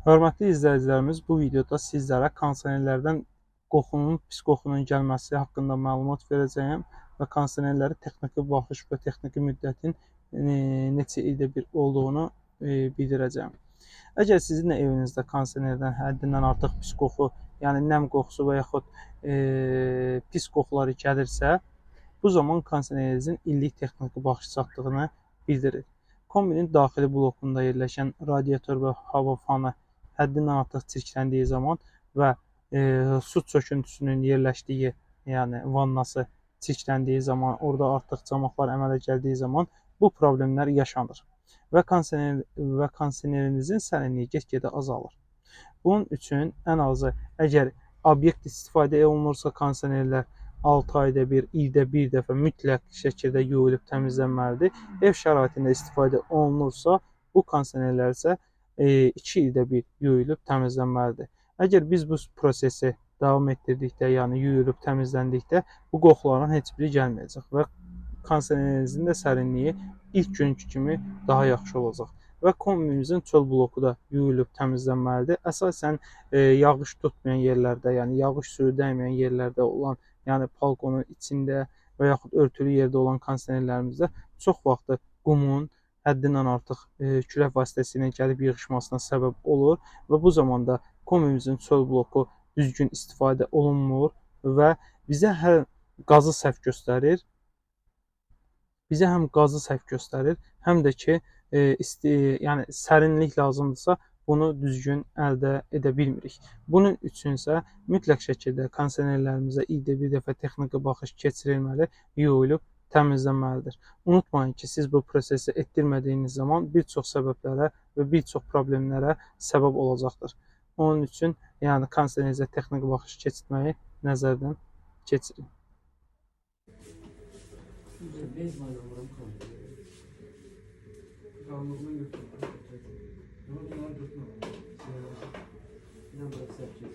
Hörmətli izləyicilərimiz, bu videoda sizlərə kondisionerlərdən pis qoxunun gəlməsi haqqında məlumat verəcəyəm və kondisionerləri texniki baxış və texniki müddətin neçə ildə bir olduğunu bildirəcəyəm. Əgər sizin də evinizdə kondisionerdən həddindən artıq pis qoxu, yəni nəm qoxusu və yaxud pis qoxuları gəlirsə, bu zaman kondisionerinizin illik texniki baxış çatdığını bildirir. Kombinin daxili blokunda yerləşən radiator və hava fanı həddindən artıq çirkləndiyi zaman və su çöküntüsünün yerləşdiyi, yəni vannası çirkləndiyi zaman, orada artıq camaqlar əmələ gəldiyi zaman bu problemlər yaşanır və kondisionerinizin sərinliyi get-gedə azalır. Bunun üçün ən azı əgər obyekt istifadə olunursa kondisionerlər 6 ayda bir, ildə bir dəfə mütləq şəkildə yuyulub təmizlənməlidir. Ev şəraitində istifadə olunursa, bu kondisionerlər isə 2 ildə bir yuyulub təmizlənməlidir. Əgər biz bu prosesi davam etdirdikdə, yəni yuyulub təmizləndikdə, bu qoxuların heç biri gəlməyəcək və kondisionerinizin də sərinliyi ilk günkü kimi daha yaxşı olacaq. Və kombimizin çöl bloku da yuyulub təmizlənməlidir. Əsasən yağış tutmayan yerlərdə, yəni yağış suyu dəyməyən yerlərdə olan, yəni balkonun içində və yaxud örtülü yerdə olan kondisionerlərimizdə çox vaxt qumun həddindən artıq külək vasitəsilə gəlib yığışmasına səbəb olur və bu zamanda kombimizin çöl bloku düzgün istifadə olunmur və bizə həm qazı səhv göstərir, həm də ki, yəni sərinlik lazımdırsa, bunu düzgün əldə edə bilmirik. Bunun üçünsə mütləq şəkildə kondisionerlərimizə ildə bir dəfə texniki baxış keçirilməli, yuyulub təmizlənməlidir. Unutmayın ki, siz bu prosesi etdirmədiyiniz zaman bir çox səbəblərə və bir çox problemlərə səbəb olacaqdır. Onun üçün yəni kondisionerinizə texniki baxış keçirməyi nəzərdən keçirin. Bez maydalarım kaldı. Kalmazına götürdüm. Bunlar götürmüyorum. Bir de bırak serçe.